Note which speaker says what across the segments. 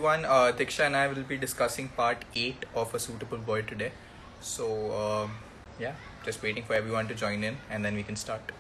Speaker 1: everyone. Diksha and I will be discussing part 8 of A Suitable Boy today. So, yeah, just waiting for everyone to join in and then we can start.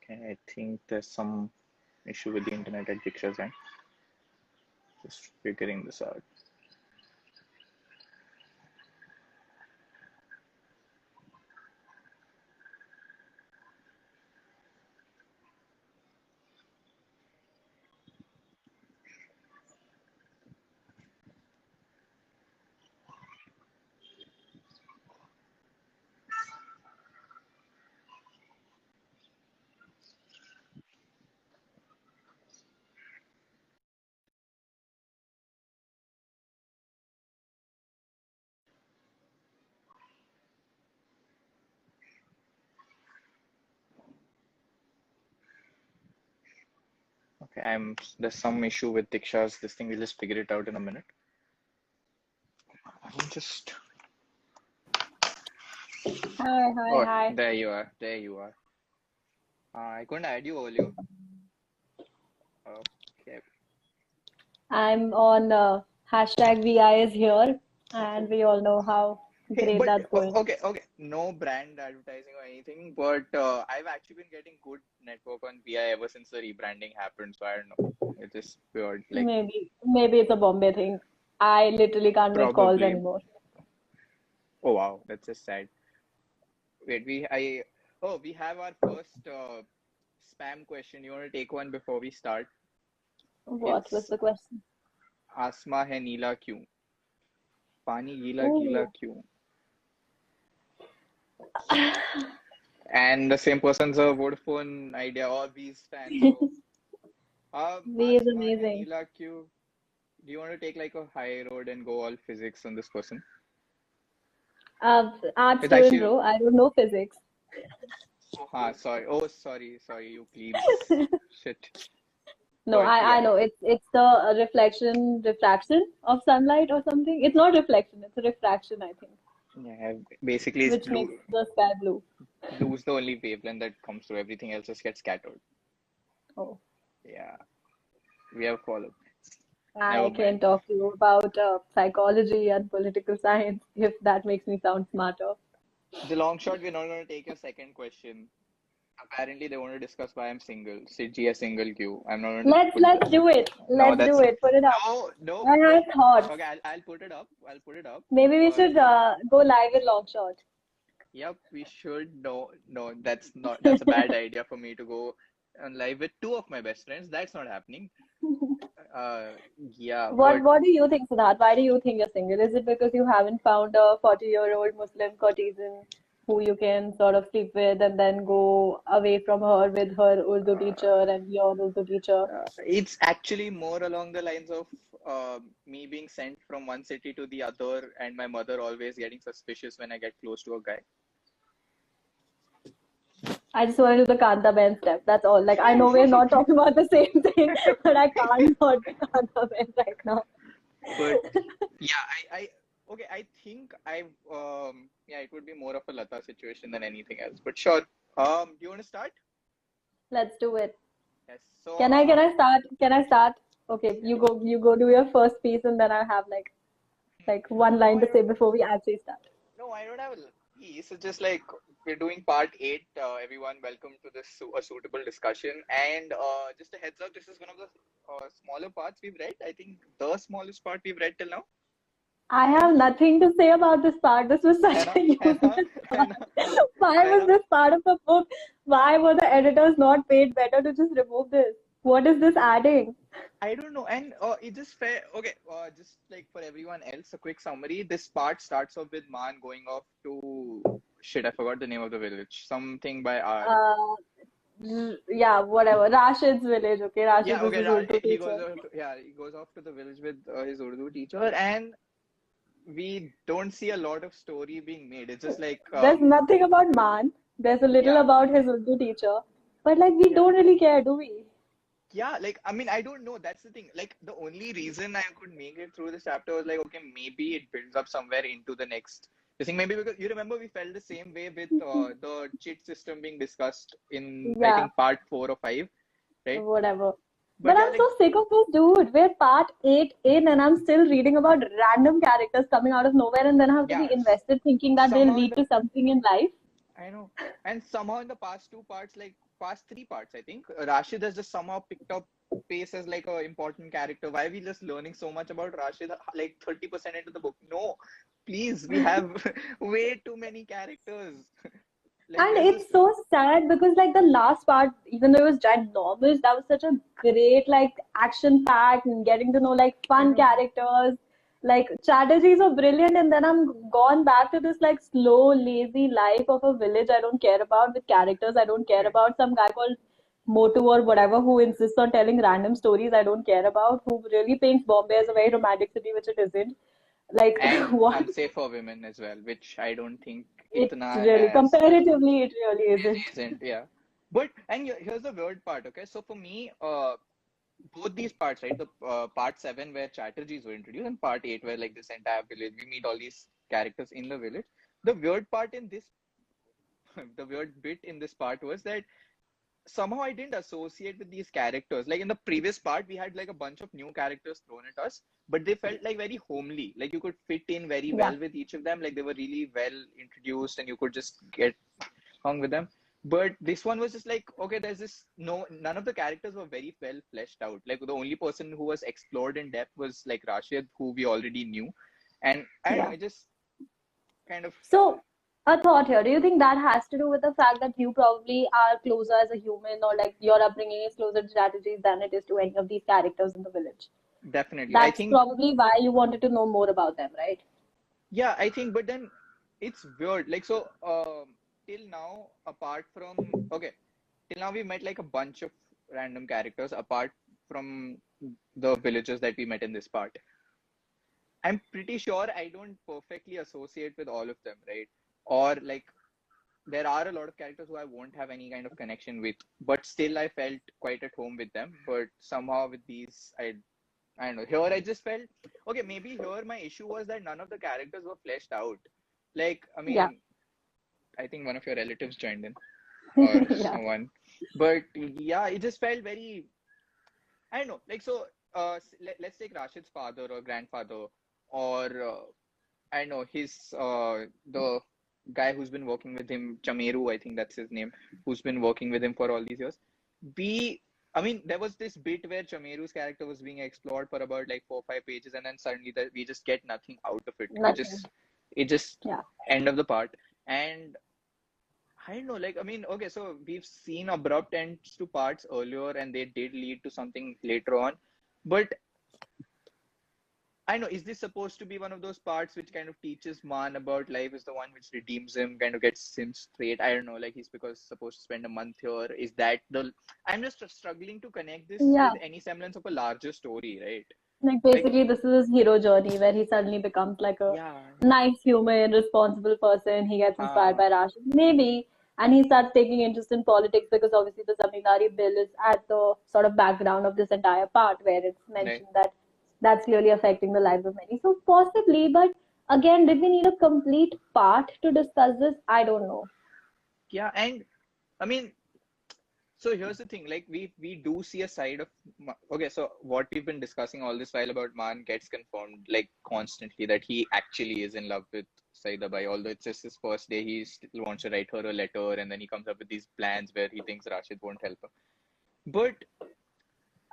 Speaker 1: Okay, I think there's some issue with the internet at Diksha's end. Just figuring this out. Okay, there's some issue with Diksha's this thing. We'll just figure it out in a minute. I'll just
Speaker 2: Hi.
Speaker 1: there you are. There you are. I couldn't add you earlier. Okay.
Speaker 2: I'm on hashtag VI is here, and we all know how
Speaker 1: Hey,
Speaker 2: great
Speaker 1: but
Speaker 2: that's going.
Speaker 1: okay. No brand advertising or anything, but I've actually been getting good network on VI ever since the rebranding happened. So I don't know. It's just weird. Like
Speaker 2: Maybe it's a Bombay thing. I literally can't make calls
Speaker 1: probably.
Speaker 2: anymore.
Speaker 1: Oh wow, that's just sad. Wait, we have our first spam question. You want to take one before we start?
Speaker 2: What was
Speaker 1: It's
Speaker 2: the question?
Speaker 1: आसमां है नीला क्यों? पानी गीला गीला
Speaker 2: Oh,
Speaker 1: क्यों? And the same person's a Vodafone Idea or V's fan. So,
Speaker 2: V is
Speaker 1: आसमां है
Speaker 2: amazing.
Speaker 1: नीला क्यों? Do you want to take like a high road and go all physics on this person?
Speaker 2: Art
Speaker 1: It's
Speaker 2: student,
Speaker 1: actually,
Speaker 2: bro. I don't know physics.
Speaker 1: sorry. Oh, sorry, you plebes. Shit.
Speaker 2: No,
Speaker 1: But
Speaker 2: I
Speaker 1: yeah,
Speaker 2: know it's the refraction of sunlight or something. It's not reflection, it's a refraction, I think,
Speaker 1: yeah. Basically, it's
Speaker 2: which
Speaker 1: blue.
Speaker 2: makes the sky blue.
Speaker 1: Blue is the only wavelength that comes through. Everything else just gets scattered.
Speaker 2: Oh.
Speaker 1: Yeah, we have followed.
Speaker 2: I
Speaker 1: Never
Speaker 2: can
Speaker 1: mind.
Speaker 2: talk to you about psychology and political science if that makes me sound smarter.
Speaker 1: The long shot, we're not going to take your second question. Apparently, they want to discuss why I'm single. Sidji is single Q. I'm not going to put
Speaker 2: Let's
Speaker 1: this.
Speaker 2: do it.
Speaker 1: No,
Speaker 2: Let's do
Speaker 1: that's
Speaker 2: it. Put it up.
Speaker 1: no,
Speaker 2: I have
Speaker 1: no.
Speaker 2: thoughts.
Speaker 1: Okay, I'll put it up. I'll put it up.
Speaker 2: Maybe we
Speaker 1: But
Speaker 2: should go live with Longshot.
Speaker 1: yep, we should. No, that's not. That's a bad idea for me to go on live with two of my best friends. That's not happening. Uh, yeah, but
Speaker 2: What do you think, Siddharth? Why do you think you're single? Is it because you haven't found a 40-year-old Muslim courtesan who you can sort of sleep with and then go away from her with her Urdu teacher and your Urdu teacher?
Speaker 1: it's actually more along the lines of me being sent from one city to the other, and my mother always getting suspicious when I get close to a guy.
Speaker 2: I just want to do the Kanta Ben step. That's all. Like, I know we're not talking about the same thing, but I can't not do Kanta Ben right now.
Speaker 1: But yeah, okay, I think yeah, it would be more of a Lata situation than anything else. But sure. Do you want to start?
Speaker 2: Let's do it.
Speaker 1: Yes. So
Speaker 2: Can I start? Can I start? Okay, you go do your first piece and then I have like one
Speaker 1: no,
Speaker 2: line
Speaker 1: I
Speaker 2: to say
Speaker 1: don't.
Speaker 2: before we actually start.
Speaker 1: No, I don't have a piece. It's just like we're doing part 8. Everyone, welcome to this a suitable discussion. And just a heads up, this is one of the smaller parts we've read. I think the smallest part we've read till now.
Speaker 2: I
Speaker 1: है ना?
Speaker 2: have nothing to say about this part. This was
Speaker 1: है
Speaker 2: such
Speaker 1: ना?
Speaker 2: a
Speaker 1: है ना?
Speaker 2: useless
Speaker 1: है
Speaker 2: part.
Speaker 1: ना?
Speaker 2: Why
Speaker 1: है
Speaker 2: was
Speaker 1: ना?
Speaker 2: this part of the book? Why were the editors not paid better to just remove this? What is this adding?
Speaker 1: I don't know. And it just fair. Okay, just like for everyone else, a quick summary. This part starts off with Man going off to shit. I forgot the name of the village. Something by R.
Speaker 2: Uh, Yeah, whatever. Rashid's village, okay? Rashid
Speaker 1: Yeah,
Speaker 2: is
Speaker 1: okay.
Speaker 2: his Urdu
Speaker 1: He
Speaker 2: teacher.
Speaker 1: goes off. He goes off to the village with his Urdu teacher, and we don't see a lot of story being made. It's just like,
Speaker 2: There's nothing about Man. There's a little
Speaker 1: yeah,
Speaker 2: about his Urdu teacher. But like we
Speaker 1: yeah.
Speaker 2: don't really care, do we?
Speaker 1: Yeah, like I mean, I don't know. That's the thing. Like the only reason I could make it through this chapter was like, okay, maybe it builds up somewhere into the next. This thing maybe because you remember we felt the same way with the cheat system being discussed in I
Speaker 2: Yeah,
Speaker 1: think part 4 or 5, right?
Speaker 2: whatever.
Speaker 1: But
Speaker 2: But
Speaker 1: yeah,
Speaker 2: I'm
Speaker 1: like
Speaker 2: so sick of this dude. We're part 8 in and I'm still reading about random characters coming out of nowhere and then I have to
Speaker 1: yeah,
Speaker 2: be invested thinking that they'll
Speaker 1: somehow in
Speaker 2: lead
Speaker 1: the
Speaker 2: to something in life.
Speaker 1: I know, and somehow in the past 2 parts, like past 3 parts, I think Rashid has just somehow picked up pace as like a important character. Why are we just learning so much about Rashid like 30% into the book? No, please, we have way too many characters. Like
Speaker 2: And
Speaker 1: there's this
Speaker 2: it's so sad because like the last part, even though it was ginormous, that was such a great like action pack and getting to know like
Speaker 1: I
Speaker 2: fun
Speaker 1: know.
Speaker 2: characters. Like Chatterjee so brilliant, and then I'm gone back to this like slow, lazy life of a village I don't care about with characters I don't care about. Some guy called Motu or whatever who insists on telling random stories I don't care about, who really paints Bombay as a very romantic city, which it isn't. Like
Speaker 1: And
Speaker 2: what?
Speaker 1: unsafe for women as well, which I don't think
Speaker 2: It's
Speaker 1: itna
Speaker 2: really
Speaker 1: has
Speaker 2: comparatively, it really isn't.
Speaker 1: isn't, yeah. But and here's the weird part, okay? So for me, both these parts, right? The part 7 where Chatterjees were introduced and part 8 where like this entire village, we meet all these characters in the village. The weird part in this, the weird bit in this part was that somehow I didn't associate with these characters. Like in the previous part, we had like a bunch of new characters thrown at us, but they felt like very homely. Like you could fit in very
Speaker 2: Yeah.
Speaker 1: well with each of them. Like they were really well introduced and you could just get along with them. But this one was just like, okay, there's this no, none of the characters were very well fleshed out. Like the only person who was explored in depth was like Rashid, who we already knew. And I don't know,
Speaker 2: Yeah.
Speaker 1: it just kind of,
Speaker 2: So, a thought here. Do you think that has to do with the fact that you probably are closer as a human or like your upbringing is closer to strategies than it is to any of these characters in the village?
Speaker 1: definitely. I
Speaker 2: That's
Speaker 1: think,
Speaker 2: probably why you wanted to know more about them, right?
Speaker 1: yeah, I think, but then it's weird. Like, so, till now, apart from, okay, till now we met like a bunch of random characters apart from the villagers that we met in this part. I'm pretty sure I don't perfectly associate with all of them, right? Or like there are a lot of characters who I won't have any kind of connection with, but still I felt quite at home with them. But somehow with these, I don't know. Here I just felt okay. Maybe here my issue was that none of the characters were fleshed out. Like I
Speaker 2: Yeah.
Speaker 1: mean, I think one of your relatives joined in or
Speaker 2: Yeah.
Speaker 1: someone, but yeah, it just felt very. I don't know. Like so, let's take Rashid's father or grandfather, or I know his the guy who's been working with him, Chameru, I think that's his name, who's been working with him for all these years. We, I mean, there was this bit where Chameru's character was being explored for about like 4 or 5 pages, and then suddenly that we just get nothing out of it.
Speaker 2: Nothing.
Speaker 1: It just
Speaker 2: Yeah.
Speaker 1: end of the part. And I don't know, like I mean, okay, so we've seen abrupt ends to parts earlier, and they did lead to something later on. But I know, is this supposed to be one of those parts which kind of teaches Man about life, is the one which redeems him, kind of gets him straight? I don't know, like he's because supposed to spend a month here. Is that the. I'm just struggling to connect this
Speaker 2: Yeah.
Speaker 1: with any semblance of a larger story, right?
Speaker 2: Like
Speaker 1: Like,
Speaker 2: basically this is his hero journey where he suddenly becomes like a
Speaker 1: yeah,
Speaker 2: nice human, responsible person. He gets inspired
Speaker 1: uh,
Speaker 2: by Rashid, maybe, and he starts taking interest in politics because obviously the Zamindari bill is at the sort of background of this entire part where it's
Speaker 1: like,
Speaker 2: mentioned that that's clearly affecting the lives of many. So possibly, but again, did we need a complete part to discuss this? I don't know.
Speaker 1: yeah, and I mean, so here's the thing, like we do see a side of okay, so what we've been discussing all this while about Man gets confirmed like constantly that he actually is in love with Saida Bai, although it's just his first day, he still wants to write her a letter, and then he comes up with these plans where he thinks Rashid won't help him. But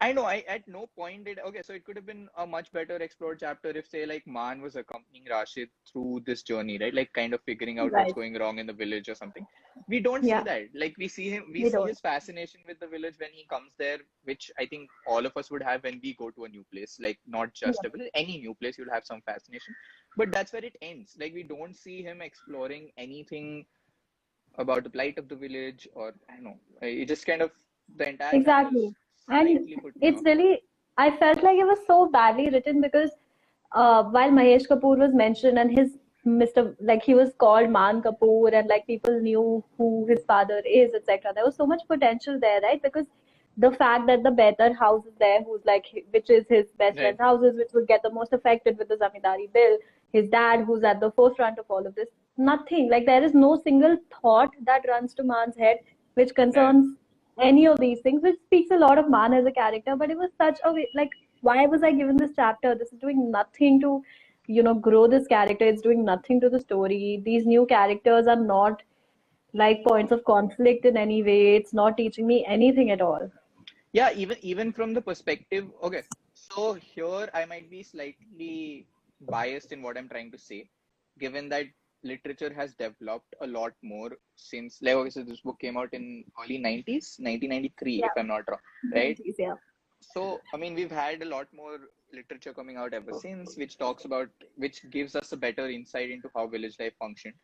Speaker 1: I know I at no point did okay, so it could have been a much better explored chapter if say like Man was accompanying Rashid through this journey, right? Like kind of figuring out what's
Speaker 2: Right.
Speaker 1: going wrong in the village or something. We don't see
Speaker 2: Yeah,
Speaker 1: that. Like we
Speaker 2: we
Speaker 1: see
Speaker 2: don't.
Speaker 1: his fascination with the village when he comes there, which I think all of us would have when we go to a new place. Like not just
Speaker 2: Yeah.
Speaker 1: a village, any new place you'll have some fascination. But that's where it ends. Like we don't see him exploring anything about the plight of the village, or I don't know. It just kind of the entire chapter
Speaker 2: Exactly. And
Speaker 1: slightly put me
Speaker 2: it's
Speaker 1: off.
Speaker 2: really, I felt like it was so badly written because while Mahesh Kapoor was mentioned and his Mr. like he was called Man Kapoor and like people knew who his father is, etc. There was so much potential there, right? Because the fact that the Behtar house is there, who's like, which is his best
Speaker 1: Right.
Speaker 2: friend's houses, which would get the most affected with the Zamindari bill, his dad, who's at the forefront of all of this, nothing. Like there is no single thought that runs to Man's head which
Speaker 1: Right.
Speaker 2: concerns any of these things, which speaks a lot of Man as a character. But it was such a way, like, why was I given this chapter? This is doing nothing to, grow this character. It's doing nothing to the story. These new characters are not like points of conflict in any way. It's not teaching me anything at all.
Speaker 1: Yeah, even from the perspective, okay. So here I might be slightly biased in what I'm trying to say, given that literature has developed a lot more since, like, okay, so this book came out in early 90s, 1993,
Speaker 2: Yeah,
Speaker 1: if I'm not wrong, right?
Speaker 2: 90s, yeah.
Speaker 1: So, I mean, we've had a lot more literature coming out ever since, which talks about, which gives us a better insight into how village life functioned.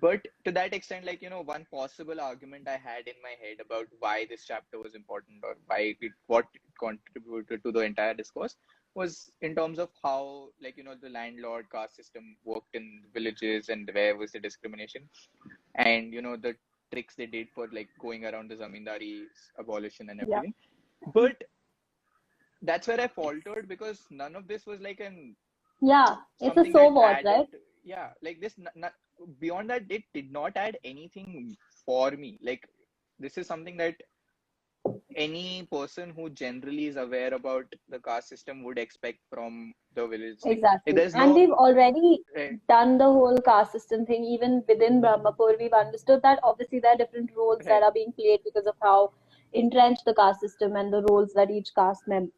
Speaker 1: But to that extent, like, one possible argument I had in my head about why this chapter was important, or what it contributed to the entire discourse, was in terms of how, like, the landlord caste system worked in villages, and where was the discrimination, and, the tricks they did for, like, going around the zamindari abolition and
Speaker 2: Yeah.
Speaker 1: everything. But that's where I faltered, because none of this was like
Speaker 2: Yeah. It's a
Speaker 1: something
Speaker 2: so
Speaker 1: that
Speaker 2: what,
Speaker 1: added.
Speaker 2: right?
Speaker 1: Yeah, like this, beyond that, it did not add anything for me. Like, this is something that any person who generally is aware about the caste system would expect from the village thing. Like,
Speaker 2: Exactly.
Speaker 1: there's
Speaker 2: And
Speaker 1: no
Speaker 2: we've already
Speaker 1: right,
Speaker 2: done the whole caste system thing. Even within Brahmapur, we've understood that obviously there are different roles that
Speaker 1: right,
Speaker 2: are being played because of how entrenched the caste system and the roles that each person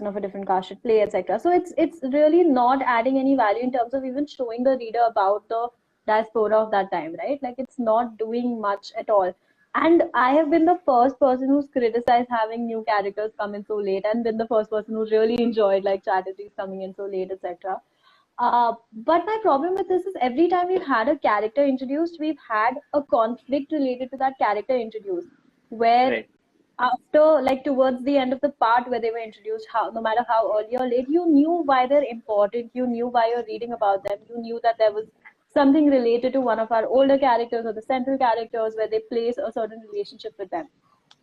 Speaker 2: of a different caste should play, etc. So it's really not adding any value in terms of even showing the reader about the diaspora of that time, right? Like it's not doing much at all. And I have been the first person who's criticized having new characters come in so late, and been the first person who really enjoyed like Chatterjee's coming in so late, etc. But my problem with this is every time we've had a character introduced, we've had a conflict related to that character introduced. Where
Speaker 1: right,
Speaker 2: after, like towards the end of the part where they were introduced, how no matter how early or late, you knew why they're important, you knew why you're reading about them, you knew that there was something related to one of our older characters or the central characters where they place a certain relationship with them.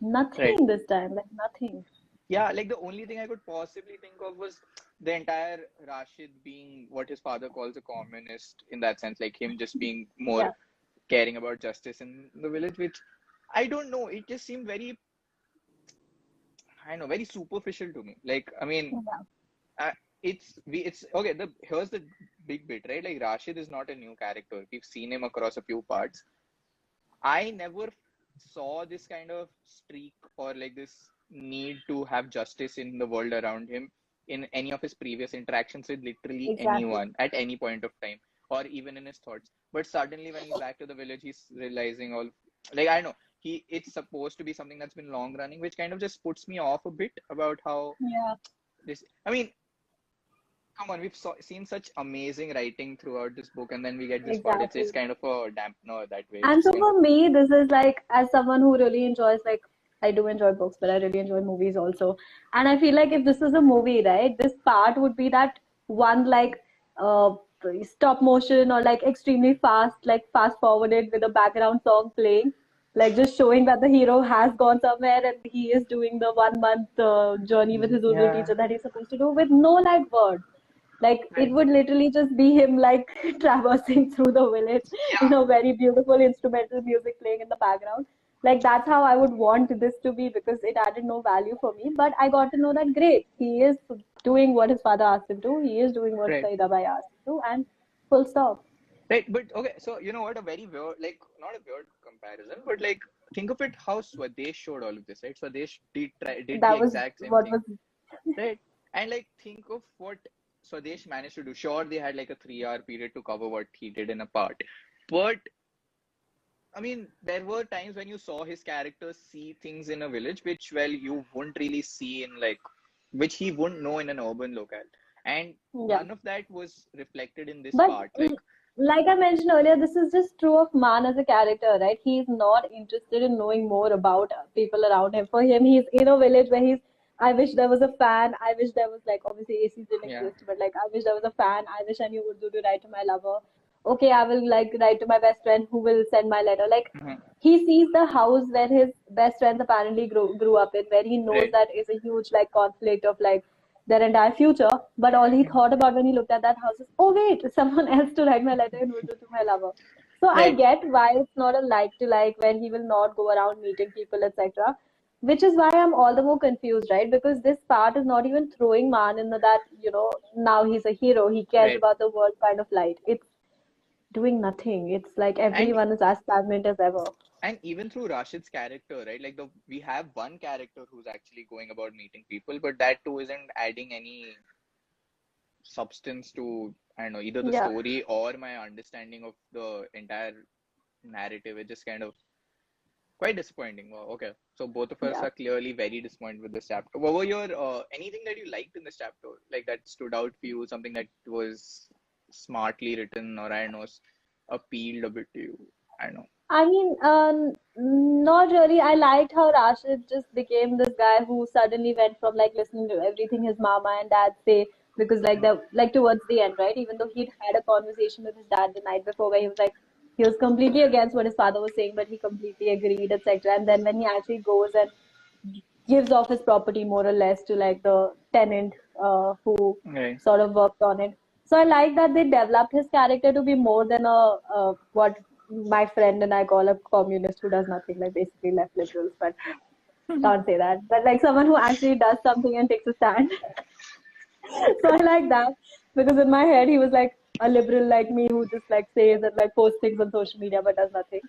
Speaker 1: right.
Speaker 2: Nothing this time, like nothing.
Speaker 1: Yeah, like the only thing I could possibly think of was the entire Rashid being what his father calls a communist, in that sense, like him just being more
Speaker 2: Yeah,
Speaker 1: caring about justice in the village, which I don't know. It just seemed very, I don't know, very superficial to me. Like, I mean,
Speaker 2: yeah,
Speaker 1: uh, it's okay. Here's the big bit, right? Like, Rashid is not a new character. We've seen him across a few parts. I never saw this kind of streak, or like this need to have justice in the world around him in any of his previous interactions with literally
Speaker 2: exactly.
Speaker 1: anyone at any point of time, or even in his thoughts. But suddenly, when he's back to the village, he's realizing all, like, I know it's supposed to be something that's been long running, which kind of just puts me off a bit about how
Speaker 2: Yeah,
Speaker 1: this. I mean, come on, seen such amazing writing throughout this book, and then we get this part. It's
Speaker 2: exactly.
Speaker 1: kind of a dampener that way. It's
Speaker 2: And
Speaker 1: just
Speaker 2: so
Speaker 1: kind of
Speaker 2: for me, this is like, as someone who really enjoys, like, I do enjoy books, but I really enjoy movies also. And I feel like if this was a movie, right, this part would be that one, like, uh, stop motion or like extremely fast, like fast forwarded with a background song playing, like just showing that the hero has gone somewhere and he is doing the 1 month journey with his Urdu
Speaker 1: yeah.
Speaker 2: teacher that he's supposed to do with no like words. Like it
Speaker 1: Right.
Speaker 2: would literally just be him like traversing through the village in a very beautiful instrumental music playing in the background. Like that's how I would want this to be because it added no value for me. But I got to know that great, he is doing what his father asked him to. He is doing what
Speaker 1: Right.
Speaker 2: Saidabai asked him to, and full stop.
Speaker 1: Right. But okay, so you know what? A very weird, like, not a weird comparison, but like, think of it how Swadesh showed all of this, right? Swadesh did the
Speaker 2: That was
Speaker 1: exact same
Speaker 2: what
Speaker 1: thing,
Speaker 2: was
Speaker 1: right? And like, think of what Swadesh managed to do. Sure, they had like a 3 hour period to cover what he did in a part, but I mean, there were times when you saw his characters see things in a village which, well, you wouldn't really see in, like, which he wouldn't know in an urban locale. And
Speaker 2: yeah.
Speaker 1: none of that was reflected in this
Speaker 2: But
Speaker 1: part. Like,
Speaker 2: like I mentioned earlier, this is just true of Man as a character, right? He's not interested in knowing more about people around him. For him, he's in a village where I wish there was a fan. I wish there was like, obviously ACs didn't
Speaker 1: Yeah.
Speaker 2: exist, but like, I wish there was a fan. I wish I knew Urdu to write to my lover. Okay, I will like write to my best friend who will send my letter. Like,
Speaker 1: Mhm.
Speaker 2: he sees the house where his best friends apparently grew up in, where he knows
Speaker 1: Right.
Speaker 2: that is a huge like conflict of like their entire future. But all he thought about when he looked at that house is, oh wait, someone else to write my letter in Urdu to my lover. So I
Speaker 1: Right.
Speaker 2: get why it's not a like to like where he will not go around meeting people, etc. Which is why I'm all the more confused, right? Because this part is not even throwing Man in that, now he's a hero, he cares
Speaker 1: Right.
Speaker 2: about the world kind of light. It's doing nothing. It's like
Speaker 1: And
Speaker 2: everyone is as stagnant as ever.
Speaker 1: even through Rashid's character, right? Like we have one character who's actually going about meeting people, but that too isn't adding any substance to, I don't know, either the
Speaker 2: Yeah.
Speaker 1: story or my understanding of the entire narrative. It's just kind of quite disappointing. Wow, okay. So both of us
Speaker 2: Yeah.
Speaker 1: are clearly very disappointed with this chapter. What were your anything that you liked in this chapter? Like that stood out for you, something that was smartly written or I don't know, appealed a bit to you. I don't know.
Speaker 2: I mean, not really. I liked how Rashid just became this guy who suddenly went from like listening to everything his mama and dad say, because like towards the end, right? Even though he'd had a conversation with his dad the night before where he was like he was completely against what his father was saying, but he completely agreed, etc. And then when he actually goes and gives off his property more or less to like the tenant who
Speaker 1: Right.
Speaker 2: sort of worked on it. So I like that they developed his character to be more than a what my friend and I call a communist who does nothing, like basically left liberals, but can't say that. But like someone who actually does something and takes a stand. So I like that because in my head he was like a liberal like me who just like says and like posts things on social media but does nothing.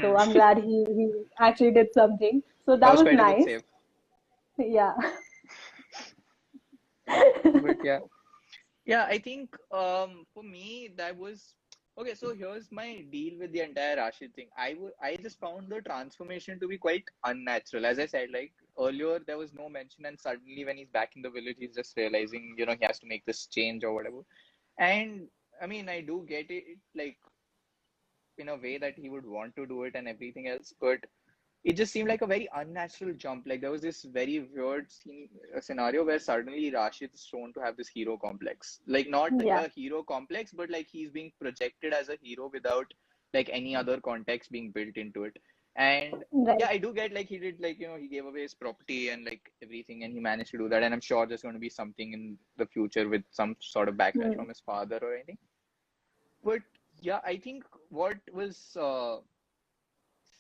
Speaker 2: So I'm
Speaker 1: Hmm.
Speaker 2: glad he actually did something. So
Speaker 1: That
Speaker 2: that
Speaker 1: was
Speaker 2: was
Speaker 1: quite a good
Speaker 2: nice.
Speaker 1: save.
Speaker 2: Yeah.
Speaker 1: But yeah. Yeah, I think for me that was okay. So here's my deal with the entire Rashid thing. I just found the transformation to be quite unnatural. As I said, like earlier, there was no mention, and suddenly when he's back in the village, he's just realizing, he has to make this change or whatever. And I mean, I do get it, like in a way that he would want to do it and everything else, but it just seemed like a very unnatural jump. Like there was this very weird scenario where suddenly Rashid is shown to have this hero complex. Like not
Speaker 2: Yeah.
Speaker 1: a hero complex, but like he's being projected as a hero without like any other context being built into it. And yeah,
Speaker 2: Right.
Speaker 1: I do get like he did like he gave away his property and like everything, and he managed to do that. And I'm sure there's going to be something in the future with some sort of backlash
Speaker 2: Hmm.
Speaker 1: from his father or anything. But yeah, I think what was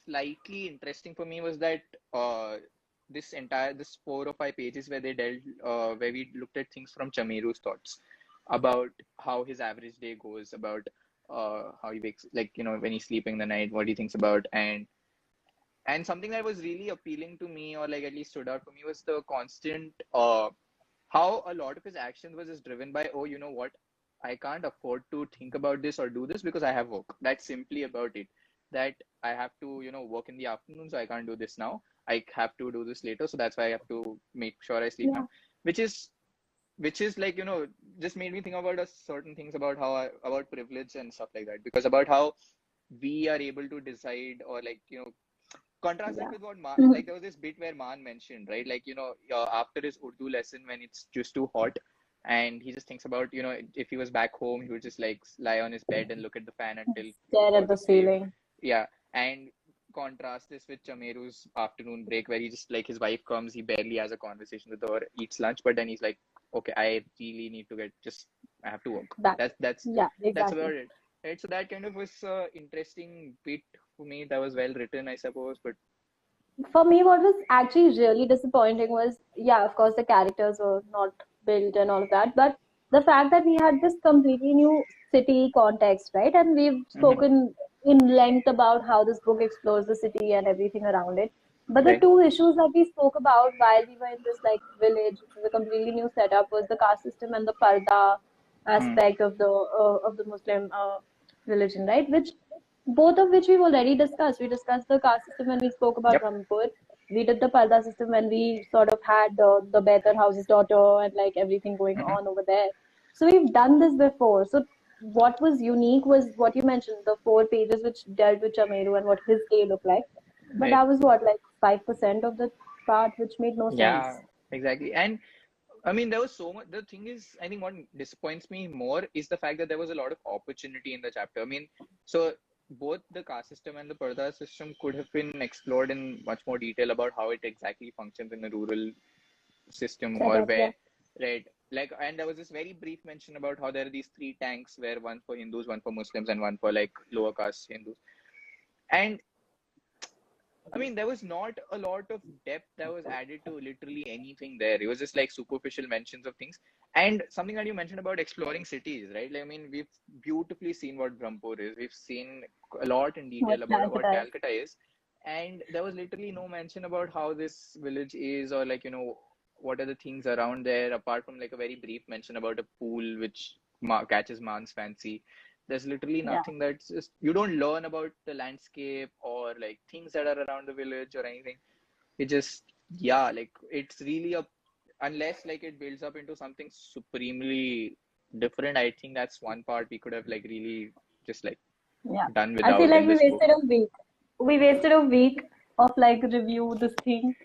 Speaker 1: slightly interesting for me was that this 4 or 5 pages where they dealt where we looked at things from Chameru's thoughts about how his average day goes, about how he wakes, like when he's sleeping in the night, what he thinks about, and something that was really appealing to me, or like at least stood out for me, was the constant how a lot of his actions was just driven by, oh, you know what, I can't afford to think about this or do this because I have work. That's simply about it. That I have to, work in the afternoon, so I can't do this now. I have to do this later, so that's why I have to make sure I sleep
Speaker 2: Yeah.
Speaker 1: now. Which is like, just made me think about a certain things about about privilege and stuff like that. Because about how we are able to decide, or like, contrast it
Speaker 2: Yeah.
Speaker 1: with what
Speaker 2: Mhm.
Speaker 1: like there was this bit where Man mentioned, right? Like, after his Urdu lesson when it's just too hot, and he just thinks about, if he was back home, he would just like lie on his bed and look at the fan until he
Speaker 2: Stare at
Speaker 1: falls
Speaker 2: the
Speaker 1: asleep.
Speaker 2: ceiling.
Speaker 1: Yeah. And contrast this with Chameru's afternoon break where he just like his wife comes, he barely has a conversation with her, eats lunch, but then he's like, okay, I really need to I have to work.
Speaker 2: Back.
Speaker 1: That's that's
Speaker 2: Yeah,
Speaker 1: that's
Speaker 2: exactly.
Speaker 1: about it. Right. So that kind of was interesting bit for me. That was well written, I suppose. But
Speaker 2: For me, what was actually really disappointing was, yeah, of course, the characters were not built and all of that, but the fact that we had this completely new city context, right? And we've
Speaker 1: mhm.
Speaker 2: spoken in length about how this book explores the city and everything around it. But the
Speaker 1: Right.
Speaker 2: two issues that we spoke about while we were in this like village, which is a completely new setup, was the caste system and the parda
Speaker 1: Mm.
Speaker 2: aspect of the Muslim religion, right? Which both of which we've already discussed. We discussed the caste system when we spoke about
Speaker 1: Yep.
Speaker 2: Rampur. We did the Parda system when we sort of had the Better House's daughter and like everything going
Speaker 1: Hmm.
Speaker 2: on over there. So we've done this before. So what was unique was what you mentioned, the 4 pages which dealt with Chameru and what his day looked like. But
Speaker 1: Right.
Speaker 2: that was what, like 5% of the part, which made no
Speaker 1: Yeah,
Speaker 2: sense.
Speaker 1: exactly. And I mean, there was so much. The thing is, I think what disappoints me more is the fact that there was a lot of opportunity in the chapter. I mean, so both the caste system and the Parda system could have been explored in much more detail about how it exactly functions in a rural system
Speaker 2: Set
Speaker 1: or
Speaker 2: up, yeah.
Speaker 1: where, right? Like, and there was this very brief mention about how there are these three tanks where one for Hindus, one for Muslims, and one for like lower caste Hindus. And I mean, there was not a lot of depth that was added to literally anything there. It was just like superficial mentions of things. And something that you mentioned about exploring cities, right? Like, I mean, we've beautifully seen what Brahmpur is. We've seen a lot in
Speaker 2: What
Speaker 1: detail about what
Speaker 2: Calcutta is.
Speaker 1: Calcutta is. And there was literally no mention about how this village is or like, what are the things around there apart from like a very brief mention about a pool which catches man's fancy. There's literally
Speaker 2: Yeah.
Speaker 1: nothing that's just, you don't learn about the landscape or like things that are around the village or anything. It just, yeah, like it's really unless like it builds up into something supremely different. I think that's one part we could have like really just like
Speaker 2: Yeah.
Speaker 1: done
Speaker 2: I feel
Speaker 1: without
Speaker 2: like
Speaker 1: in
Speaker 2: we
Speaker 1: this book.
Speaker 2: wasted a week. We wasted a week of like review this thing.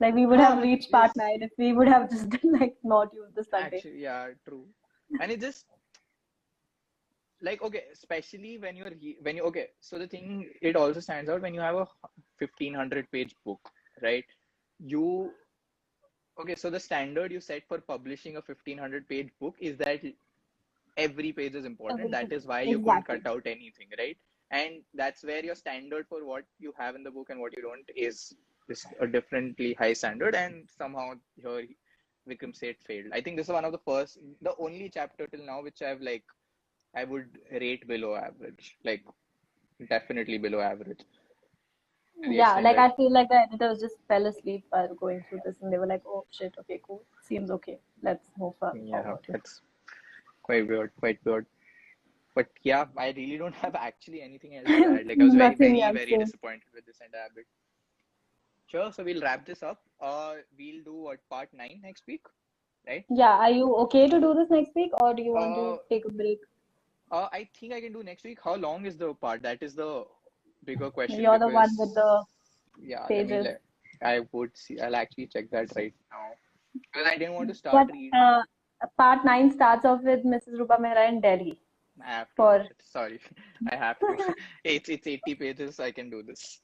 Speaker 2: Like we would have reached part
Speaker 1: Yes,
Speaker 2: 9 if we would have just like not used the Sunday.
Speaker 1: actually, yeah, true. And it just like, okay, especially when you okay, so the thing, it also stands out when you have a 1500-page book, right? You Okay, so the standard you set for publishing a 1500-page book is that every page is important. That
Speaker 2: Everything.
Speaker 1: is why you couldn't
Speaker 2: Exactly.
Speaker 1: cut out anything, right? And that's where your standard for what you have in the book and what you don't is a differently high standard. And somehow here Vikram Seth failed. I think this is one of the only chapter till now which I would rate below average, like definitely below average. To the
Speaker 2: Yeah,
Speaker 1: extent
Speaker 2: like
Speaker 1: that,
Speaker 2: I feel like the editors just fell asleep while going through this and they were like, oh shit, okay, cool. Seems okay. Let's move
Speaker 1: yeah,
Speaker 2: forward.
Speaker 1: that's quite weird, quite weird. But yeah, I really don't have actually anything else to add. Like, I was very,
Speaker 2: Nothing
Speaker 1: very,
Speaker 2: else.
Speaker 1: very
Speaker 2: Same.
Speaker 1: disappointed with this entire bit. Sure, so we'll wrap this up. We'll do what, part 9 next week, right?
Speaker 2: Yeah, are you okay to do this next week or do you want
Speaker 1: Uh,
Speaker 2: to take a break?
Speaker 1: I think I can do next week. How long is the part? That is the bigger question
Speaker 2: You're the one with
Speaker 1: because,
Speaker 2: the
Speaker 1: yeah,
Speaker 2: pages.
Speaker 1: I would see. I'll actually check that right now because I didn't want to start
Speaker 2: But
Speaker 1: read.
Speaker 2: part 9 starts off with Mrs. Rupa Mehra in Delhi.
Speaker 1: I have to do
Speaker 2: For
Speaker 1: it. Sorry, I have to. It's 80 pages. I can do this.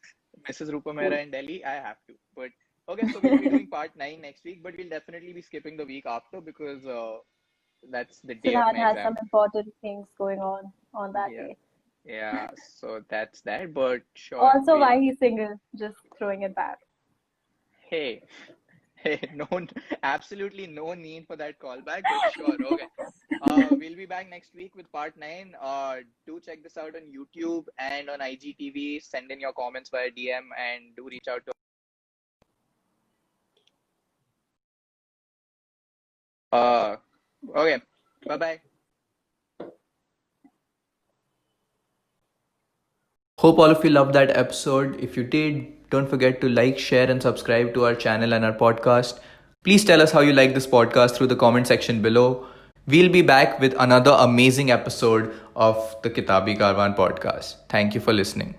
Speaker 1: Mrs. Rupa
Speaker 2: cool.
Speaker 1: Mehra in Delhi. I have to. But okay, so we'll be doing part 9 next week, but we'll definitely be skipping the week after because that's the day of
Speaker 2: Siddharth
Speaker 1: my
Speaker 2: has some
Speaker 1: exam.
Speaker 2: important things going on that
Speaker 1: Yeah,
Speaker 2: day.
Speaker 1: yeah. So that's that. But sure,
Speaker 2: Also,
Speaker 1: we'll.
Speaker 2: why he's single, just throwing it back.
Speaker 1: Hey, hey, no, absolutely no need for that callback. But sure, okay. We'll be back next week with part 9. Do check this out on YouTube and on IGTV. Send in your comments via DM and do reach out to. Okay. Bye bye.
Speaker 3: Hope all of you loved that episode. If you did, don't forget to like, share, and subscribe to our channel and our podcast. Please tell us how you like this podcast through the comment section below. We'll be back with another amazing episode of the Kitabi Karwan podcast. Thank you for listening.